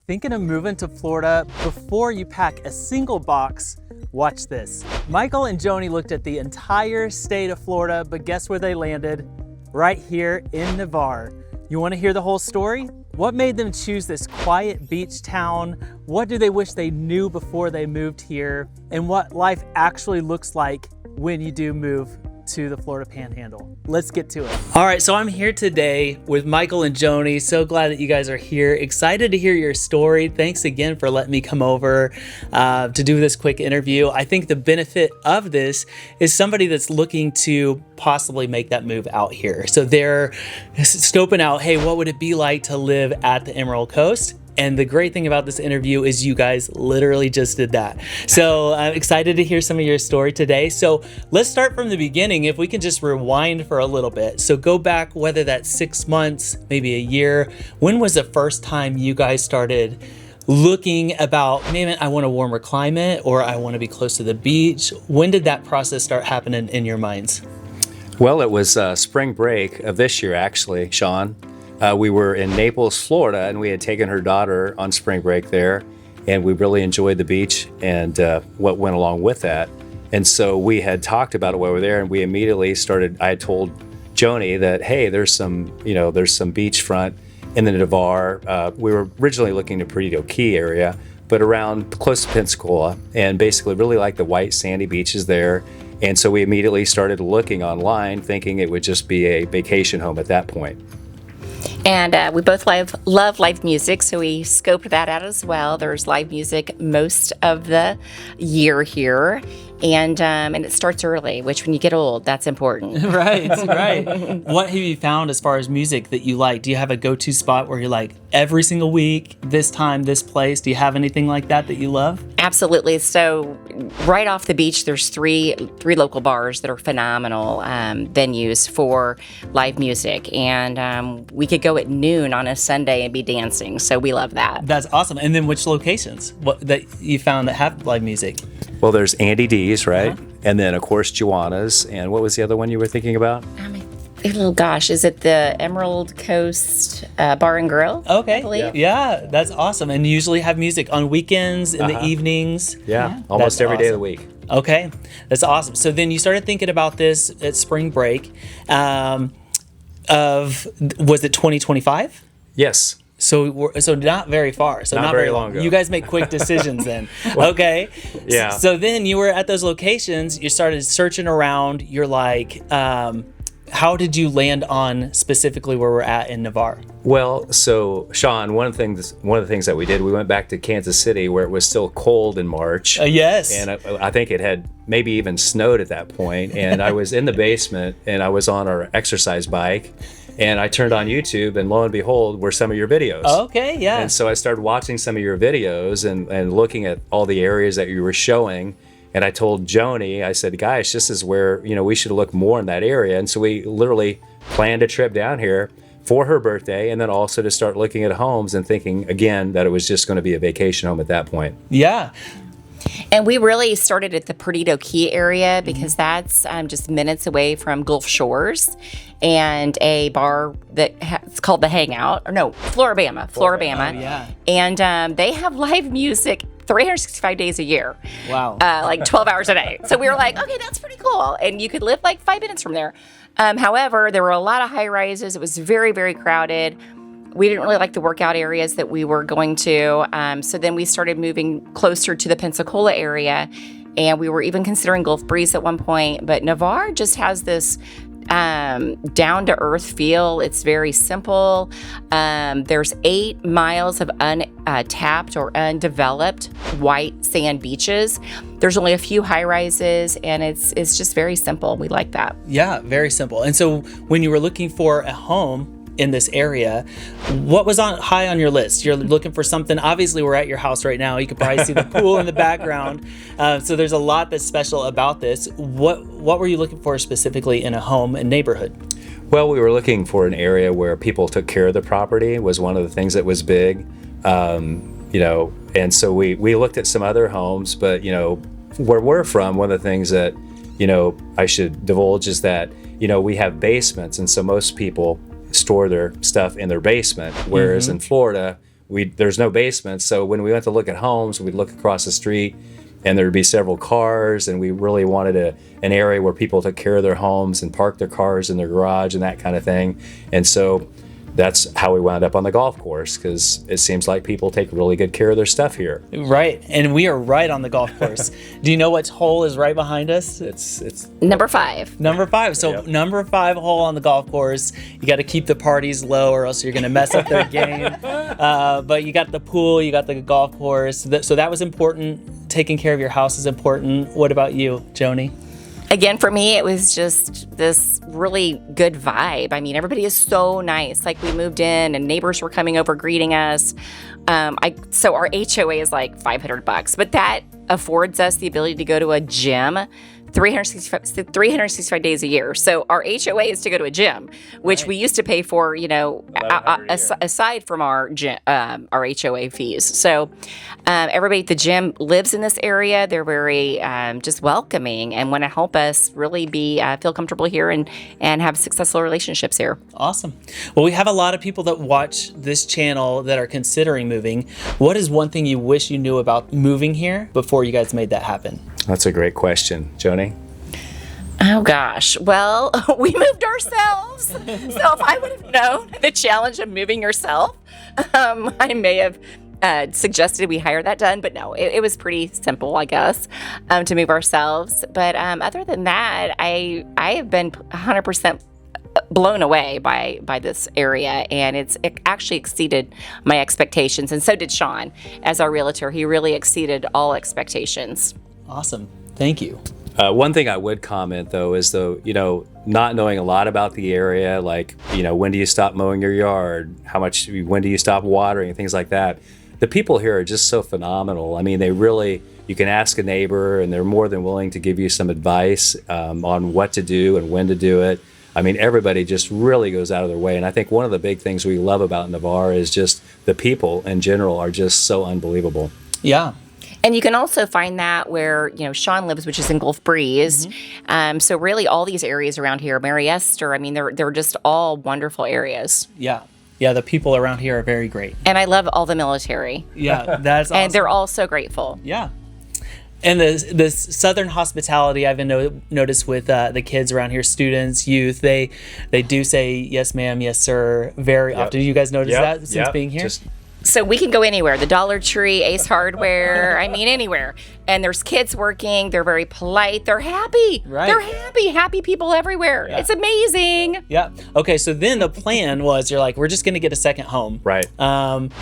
Thinking of moving to Florida? Before you pack a single box, watch this. Michael and Joni looked at the entire state of Florida, but guess where they landed? Right here in Navarre. You want to hear the whole story? What made them choose this quiet beach town? What do they wish they knew before they moved here? And what life actually looks like when you do move to the Florida Panhandle. Let's get to it. All right, so I'm here today with Michael and Joni. So glad that you guys are here. Excited to hear your story. Thanks again for letting me come over to do this quick interview. I think the benefit of this is somebody that's looking to possibly make that move out here. So they're scoping out, hey, what would it be like to live at the Emerald Coast? And the great thing about this interview is you guys literally just did that. So I'm excited to hear some of your story today. So let's start from the beginning. If we can just rewind for a little bit. So go back, whether that's 6 months, maybe a year. When was the first time you guys started looking about, maybe I want a warmer climate or I want to be close to the beach? When did that process start happening in your minds? Well, it was spring break of this year, actually, Sean. We were in Naples, Florida, and we had taken her daughter on spring break there, and we really enjoyed the beach and what went along with that. And so we had talked about it while we were there, and we immediately started. I had told Joni that, hey, there's some beachfront in the Navarre. We were originally looking to Perdido Key area, but around close to Pensacola, and basically really like the white sandy beaches there. And so we immediately started looking online, thinking it would just be a vacation home at that point. And we both love live music, so we scoped that out as well. There's live music most of the year here, and it starts early, which when you get old, that's important. Right. What have you found as far as music that you like? Do you have a go-to spot where you're like, every single week, this time, this place? Do you have anything like that you love? Absolutely. So right off the beach, there's three local bars that are phenomenal venues for live music, and we could go at noon on a Sunday and be dancing. So we love that. That's awesome. And then which locations that you found that have live music? Well, there's Andy D's, right? Uh-huh. And then, of course, Joanna's. And what was the other one you were thinking about? Oh gosh, is it the Emerald Coast Bar and Grill? Okay, I believe? Yeah, that's awesome. And you usually have music on weekends, in the evenings? Yeah, almost every day of the week. Okay, that's awesome. So then you started thinking about this at spring break was it 2025? Yes. So not very far. So not very long ago. You guys make quick decisions then. Okay. Yeah. So then you were at those locations, you started searching around, you're like, how did you land on specifically where we're at in Navarre? Well, so Sean, one of the things that we did, we went back to Kansas City where it was still cold in March. Yes. And I think it had maybe even snowed at that point. And I was in the basement and I was on our exercise bike. And I turned on YouTube, and lo and behold, were some of your videos. Okay, yeah. And so I started watching some of your videos and looking at all the areas that you were showing. And I told Joni, I said, guys, this is where, we should look more in that area. And so we literally planned a trip down here for her birthday, and then also to start looking at homes and thinking, again, that it was just going to be a vacation home at that point. Yeah. And we really started at the Perdido Key area because that's just minutes away from Gulf Shores and a bar it's called The Hangout. Or no, Floribama. Oh, yeah. And they have live music 365 days a year. Wow. Like 12 hours a day. So we were like, okay, that's pretty cool. And you could live like 5 minutes from there. However, there were a lot of high rises. It was very, very crowded. We didn't really like the workout areas that we were going to. So then we started moving closer to the Pensacola area. And we were even considering Gulf Breeze at one point. But Navarre just has this down-to-earth feel. It's very simple. There's 8 miles of untapped or undeveloped white sand beaches. There's only a few high-rises, and it's just very simple. We like that. Yeah, very simple. And so when you were looking for a home in this area, what was high on your list? You're looking for something. Obviously, we're at your house right now. You could probably see the pool in the background. So there's a lot that's special about this. What were you looking for specifically in a home and neighborhood? Well, we were looking for an area where people took care of the property was one of the things that was big. And so we looked at some other homes, but where we're from, one of the things that I should divulge is that we have basements, and so most people store their stuff in their basement, whereas in Florida there's no basement. So when we went to look at homes, we'd look across the street and there'd be several cars, and we really wanted an area where people took care of their homes and parked their cars in their garage and that kind of thing. And so that's how we wound up on the golf course, because it seems like people take really good care of their stuff here. Right, and we are right on the golf course. Do you know which hole is right behind us? It's Number 5. Number 5. So Yep. number 5 hole on the golf course. You got to keep the parties low, or else you're going to mess up their game. But you got the pool, you got the golf course. So that was important. Taking care of your house is important. What about you, Joni? Again, for me, it was just this really good vibe. I mean, everybody is so nice. Like, we moved in and neighbors were coming over greeting us. So our HOA is like $500, but that affords us the ability to go to a gym 365 days a year. So our HOA is to go to a gym, which we used to pay for, aside from our HOA fees. So everybody at the gym lives in this area. They're very just welcoming and want to help us really feel comfortable here and have successful relationships here. Awesome. Well, we have a lot of people that watch this channel that are considering moving. What is one thing you wish you knew about moving here before you guys made that happen? That's a great question, Joni. Oh gosh. Well, we moved ourselves. So if I would have known the challenge of moving yourself, I may have suggested we hire that done, but no, it was pretty simple, I guess, to move ourselves. But other than that, I have been 100% blown away by this area, and it actually exceeded my expectations, and so did Sean as our realtor. He really exceeded all expectations. Awesome. Thank you. One thing I would comment, though, is not knowing a lot about the area, like, when do you stop mowing your yard? When do you stop watering? Things like that. The people here are just so phenomenal. I mean, you can ask a neighbor and they're more than willing to give you some advice on what to do and when to do it. I mean, everybody just really goes out of their way. And I think one of the big things we love about Navarre is just the people in general are just so unbelievable. Yeah. And you can also find that where, Sean lives, which is in Gulf Breeze. Mm-hmm. So really all these areas around here, Mary Esther, I mean, they're just all wonderful areas. Yeah. Yeah, the people around here are very great. And I love all the military. Yeah, that's awesome. And they're all so grateful. Yeah. And the Southern hospitality I've noticed with the kids around here, students, youth, they do say, yes, ma'am, yes, sir, very often. Do you guys notice that since being here? So we can go anywhere, the Dollar Tree, Ace Hardware, I mean, anywhere. And there's kids working. They're very polite. They're happy. Right. They're happy people everywhere. Yeah. It's amazing. Yeah. Okay, so then the plan was you're like, we're just going to get a second home. Right.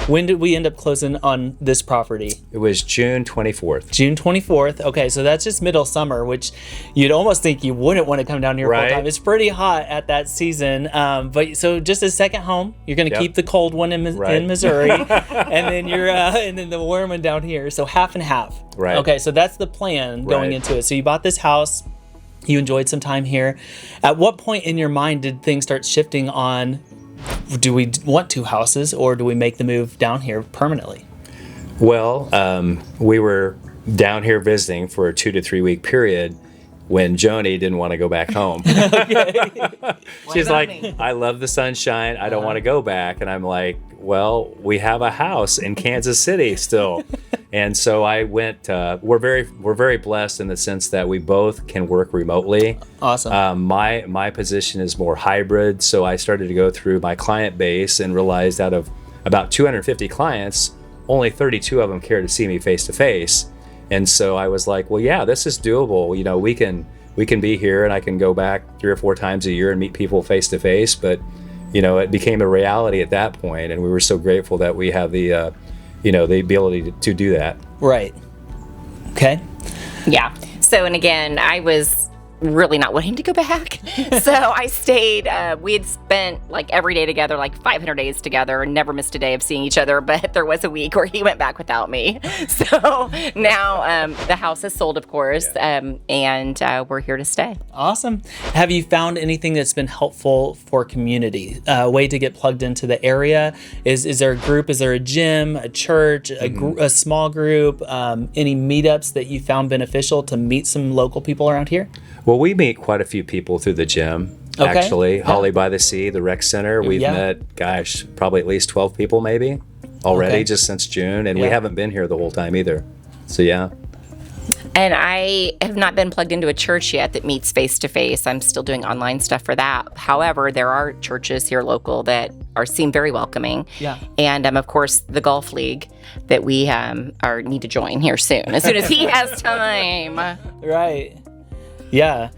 When did we end up closing on this property? It was June 24th. June 24th. Okay, so that's just middle summer, which you'd almost think you wouldn't want to come down here full time. It's pretty hot at that season. But so just a second home. You're going to keep the cold one in Missouri, and then and then the warm one down here. So half and half. Right. Okay, so that's the plan going into it. So you bought this house. You enjoyed some time here. At what point in your mind did things start shifting on, do we want 2 houses or do we make the move down here permanently? Well, we were down here visiting for a 2 to 3 week period when Joni didn't want to go back home. She's like, I love the sunshine. I don't want to go back. And I'm like, well, we have a house in Kansas City still. And so I went, we're very blessed in the sense that we both can work remotely. Awesome. My position is more hybrid. So I started to go through my client base and realized out of about 250 clients, only 32 of them care to see me face to face. And so I was like, well, yeah, this is doable. We can be here and I can go back 3 or 4 times a year and meet people face to face. But, it became a reality at that point, and we were so grateful that we have the ability to do that. Right. Okay. Yeah. So, and again, I was really not wanting to go back. So I stayed. We had spent like every day together, like 500 days together, and never missed a day of seeing each other. But there was a week where he went back without me. So now the house is sold, of course, and we're here to stay. Awesome. Have you found anything that's been helpful for community? A way to get plugged into the area? Is there a group? Is there a gym, a church, a small group? Any meetups that you found beneficial to meet some local people around here? Well, we meet quite a few people through the gym, actually. Holly by the Sea, the rec center. We've met, probably at least 12 people maybe. already, Okay. just since June, and we Yeah. haven't been here the whole time either. So yeah. And I have not been plugged into a church yet that meets face to face. I'm still doing online stuff for that. However, there are churches here local that seem very welcoming. Yeah. And of course, the golf league that we need to join here soon, as soon as he has time. Right. Yeah.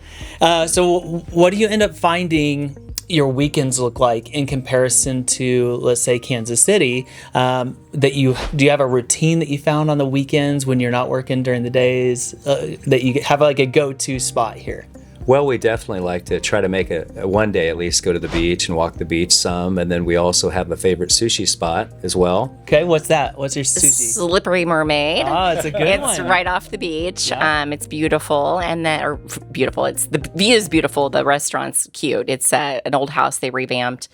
So what do you end up finding your weekends look like in comparison to, let's say, Kansas City? Do you have a routine that you found on the weekends when you're not working during the days that you have like a go-to spot here? Well, we definitely like to try to make a one day at least go to the beach and walk the beach some, and then we also have a favorite sushi spot as well. Okay, what's that? What's your sushi? Slippery Mermaid. Oh, it's a good It's one. right off the beach. Yeah. It's beautiful, and beautiful. The view is beautiful. The restaurant's cute. It's an old house they revamped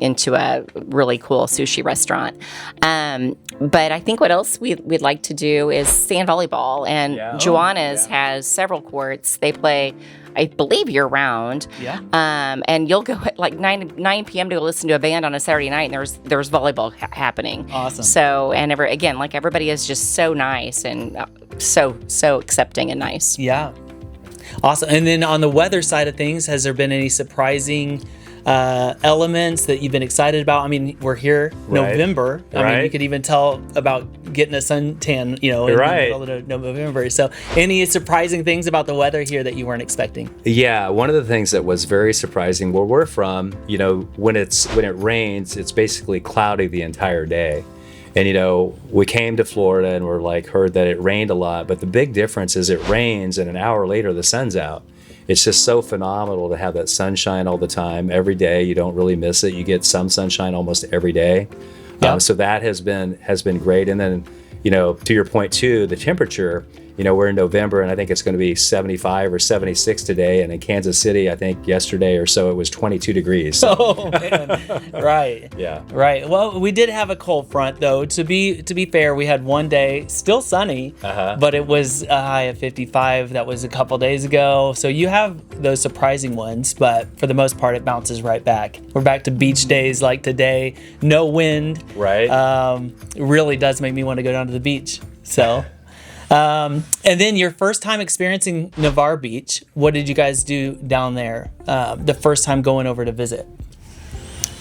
into a really cool sushi restaurant. But I think what else we'd like to do is sand volleyball, and Joanna's has several courts. They play, I believe, year round. Yeah. And you'll go at like 9 p.m. to go listen to a band on a Saturday night, and there's volleyball happening. Awesome. So, and like everybody is just so nice and so accepting and nice. Yeah. Awesome. And then on the weather side of things, has there been any surprising elements that you've been excited about? I mean, we're here Right. November. I mean, Right. you could even tell about getting a suntan, in Right. the middle of November. So any surprising things about the weather here that you weren't expecting? Yeah, one of the things that was very surprising where we're from, when it rains, it's basically cloudy the entire day. And we came to Florida and heard that it rained a lot, but the big difference is it rains and an hour later the sun's out. It's just so phenomenal to have that sunshine all the time, every day. You don't really miss it. You get some sunshine almost every day. Yeah. So that has been great. And then, to your point too, the temperature, we're in November and I think it's going to be 75 or 76 today. And in Kansas City, I think yesterday or so, it was 22 degrees. Oh man. Right. Yeah. Right. Well, we did have a cold front though. To be fair, we had one day still sunny, but it was a high of 55. That was a couple days ago. So you have those surprising ones, but for the most part, it bounces right back. We're back to beach days like today. No wind. Right. It really does make me want to go down to the beach. So. And then your first time experiencing Navarre Beach, what did you guys do down there the first time going over to visit?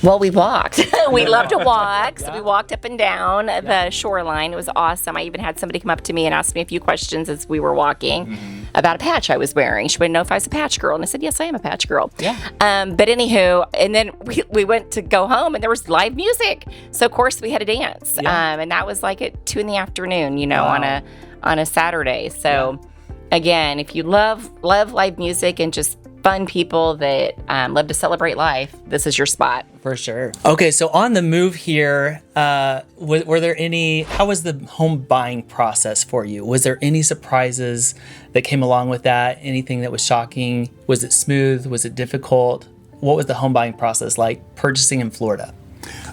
Well, we walked. We love to walk. So we walked up and down the shoreline. It was awesome. I even had somebody come up to me and ask me a few questions as we were walking about a patch I was wearing. She wanted to know if I was a patch girl. And I said, yes, I am a patch girl. Yeah. But anywho, and then we went to go home and there was live music. So, of course, we had a dance. Yeah. And that was like at 2 p.m, Wow. on a Saturday. So, again, if you love live music and just fun people that love to celebrate life, this is your spot. For sure. Okay, so on the move here, were there how was the home buying process for you? Was there any surprises that came along with that? Anything that was shocking? Was it smooth? Was it difficult? What was the home buying process like purchasing in Florida?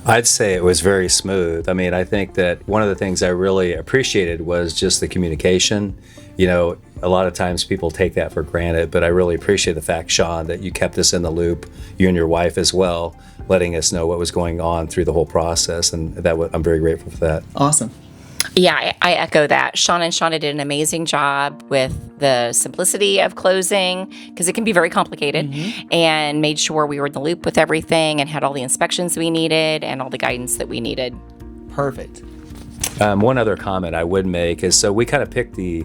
I'd say it was very smooth. I mean, I think that one of the things I really appreciated was just the communication. A lot of times people take that for granted, but I really appreciate the fact, Sean, that you kept us in the loop, you and your wife as well, letting us know what was going on through the whole process. And I'm very grateful for that. Awesome. Yeah, I echo that. Sean and Shauna did an amazing job with the simplicity of closing, because it can be very complicated, and made sure we were in the loop with everything and had all the inspections we needed and all the guidance that we needed. Perfect. One other comment I would make is, so we kind of picked the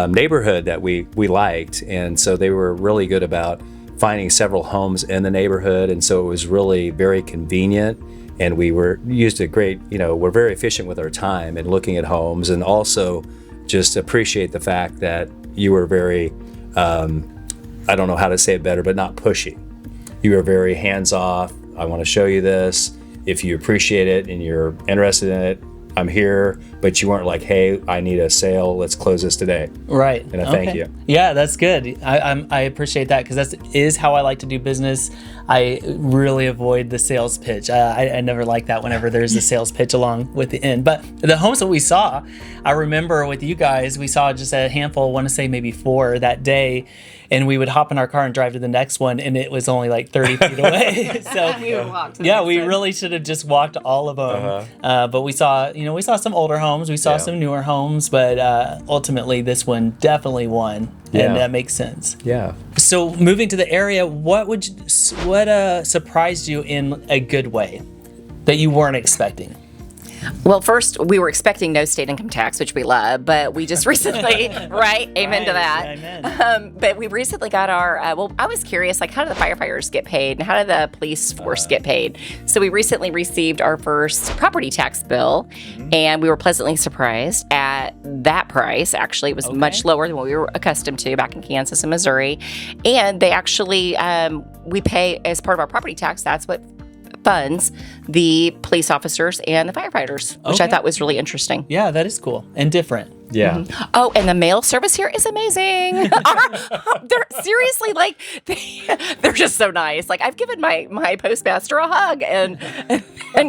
neighborhood that we liked, and so they were really good about finding several homes in the neighborhood, and so it was really very convenient. And we used a great, we're very efficient with our time and looking at homes, and also just appreciate the fact that you were very, I don't know how to say it better, but not pushy. You were very hands-off. I want to show you this. If you appreciate it and you're interested in it, I'm here. But you weren't like, hey, I need a sale. Let's close this today. Right. And I thank you. Yeah, that's good. I appreciate that, because that is how I like to do business. I really avoid the sales pitch. I never like that whenever there's a sales pitch along with the end. But the homes that we saw, I remember with you guys, we saw just a handful, I want to say maybe 4 that day. and we would hop in our car and drive to the next one, and it was only like 30 feet away. So We would walk to the yeah, next we one. really should have just walked all of them. But we saw some older homes, we saw some newer homes, but ultimately this one definitely won, and that makes sense. Yeah. So moving to the area, what surprised you in a good way that you weren't expecting? Well, first, we were expecting no state income tax, which we love, but we just recently, right? Amen to that. Amen. But we recently got our, I was curious, like, how do the firefighters get paid and how do the police force get paid? So we recently received our first property tax bill, and we were pleasantly surprised at that price. Actually, it was much lower than what we were accustomed to back in Kansas and Missouri. And they actually, we pay as part of our property tax, that's what funds the police officers and the firefighters, which I thought was really interesting. Yeah, that is cool and different. Yeah. Oh, and the mail service here is amazing. They're seriously, like, they're just so nice. Like, I've given my postmaster a hug and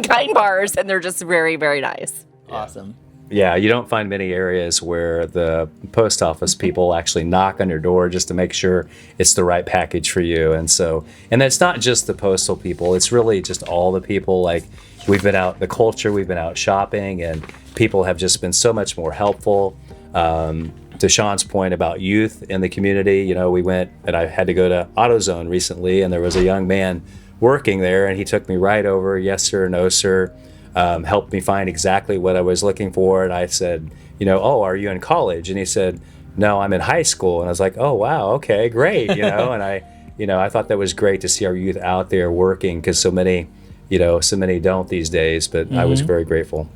kind bars, and they're just very, very nice. Awesome. Yeah, you don't find many areas where the post office people actually knock on your door just to make sure it's the right package for you. And it's not just the postal people, it's really just all the people. Like, we've been out, the culture, we've been out shopping, and people have just been so much more helpful. To Sean's point about youth in the community, we went, and I had to go to AutoZone recently, and there was a young man working there, and he took me right over, yes sir, no sir. Helped me find exactly what I was looking for. And I said, oh, are you in college? And he said, no, I'm in high school. And I was like, oh, wow, okay, great. And I thought that was great to see our youth out there working, because so many don't these days, but I was very grateful.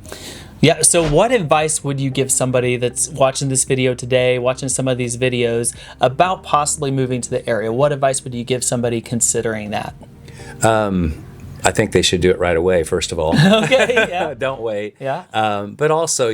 Yeah, so what advice would you give somebody that's watching this video today, watching some of these videos about possibly moving to the area? What advice would you give somebody considering that? I think they should do it right away, first of all. Okay, yeah. Don't wait. Yeah. But also,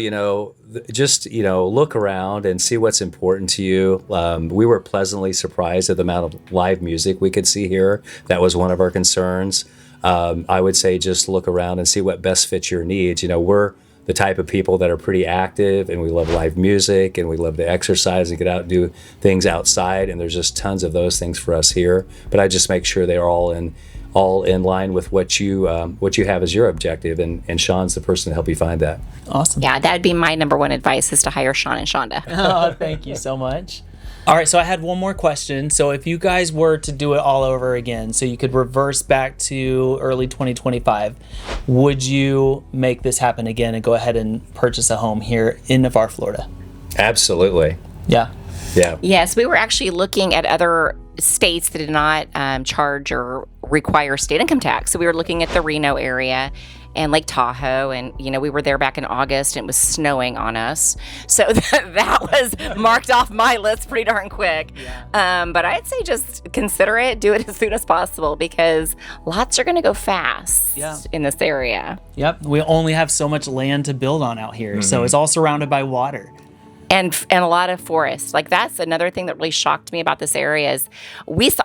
just, look around and see what's important to you. We were pleasantly surprised at the amount of live music we could see here. That was one of our concerns. I would say just look around and see what best fits your needs. We're the type of people that are pretty active, and we love live music, and we love to exercise and get out and do things outside. And there's just tons of those things for us here. But I just make sure they're all in line with what you have as your objective, and Sean's the person to help you find that. Awesome. Yeah, that would be my number one advice, is to hire Sean and Shonda. Oh, thank you so much. All right, so I had one more question. So if you guys were to do it all over again, so you could reverse back to early 2025, would you make this happen again and go ahead and purchase a home here in Navarre, Florida? Absolutely. Yeah. Yeah. Yes, we were actually looking at other states that did not charge or require state income tax. So we were looking at the Reno area and Lake Tahoe, and we were there back in August, and it was snowing on us. So that was marked off my list pretty darn quick. Yeah. But I'd say just consider it, do it as soon as possible, because lots are going to go fast in this area. Yep. We only have so much land to build on out here, so it's all surrounded by water. And a lot of forest. Like, that's another thing that really shocked me about this area is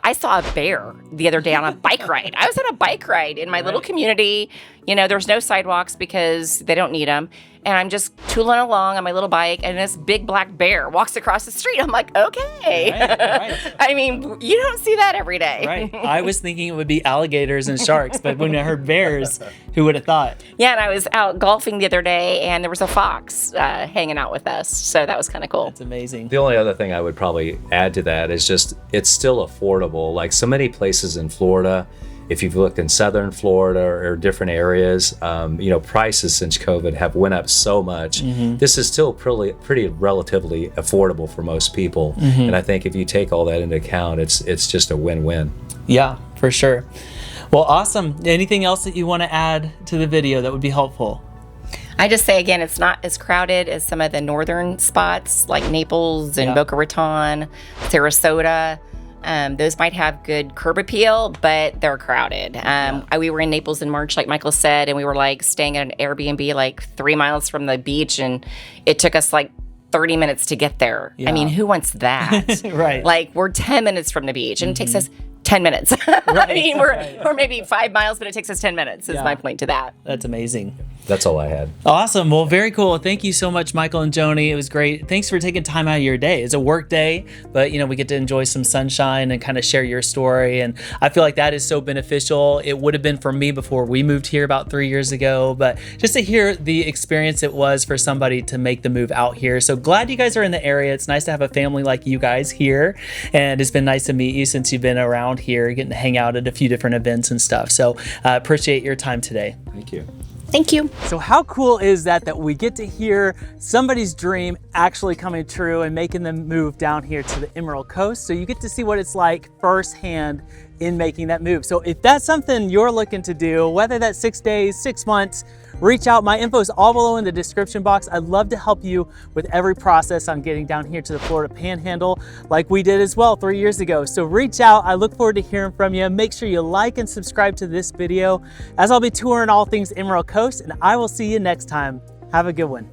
I saw a bear the other day on a bike ride. I was on a bike ride in my little community. There's no sidewalks because they don't need them. And I'm just tooling along on my little bike, and this big black bear walks across the street. I'm like, okay. Right. I mean, you don't see that every day. Right. I was thinking it would be alligators and sharks, but when I heard bears, who would have thought? Yeah, and I was out golfing the other day, and there was a fox hanging out with us. So that was kind of cool. That's amazing. The only other thing I would probably add to that is just it's still affordable. Like so many places in Florida, if you've looked in southern Florida or different areas, prices since COVID have went up so much. This is still pretty relatively affordable for most people. And I think if you take all that into account, it's just a win-win. Yeah, for sure. Well, awesome. Anything else that you want to add to the video that would be helpful? I just say, again, it's not as crowded as some of the northern spots like Naples and Boca Raton, Sarasota. Those might have good curb appeal, but they're crowded. We were in Naples in March, like Michael said, and we were like staying at an Airbnb like 3 miles from the beach, and it took us like 30 minutes to get there. Yeah. I mean, who wants that? Right. Like, we're 10 minutes from the beach, and it takes us 10 minutes. I mean, we're maybe 5 miles, but it takes us 10 minutes is my point to that. That's amazing. That's all I had. Awesome. Well, very cool. Thank you so much, Michael and Joni. It was great. Thanks for taking time out of your day. It's a work day, but we get to enjoy some sunshine and kind of share your story. And I feel like that is so beneficial. It would have been for me before we moved here about 3 years ago, but just to hear the experience it was for somebody to make the move out here. So glad you guys are in the area. It's nice to have a family like you guys here. And it's been nice to meet you since you've been around here, getting to hang out at a few different events and stuff. So appreciate your time today. Thank you. Thank you. So how cool is that we get to hear somebody's dream actually coming true and making them move down here to the Emerald Coast? So you get to see what it's like firsthand in making that move. So if that's something you're looking to do, whether that's 6 days, 6 months, reach out. My info is all below in the description box. I'd love to help you with every process on getting down here to the Florida Panhandle like we did as well 3 years ago. So reach out. I look forward to hearing from you. Make sure you like and subscribe to this video, as I'll be touring all things Emerald Coast, and I will see you next time. Have a good one.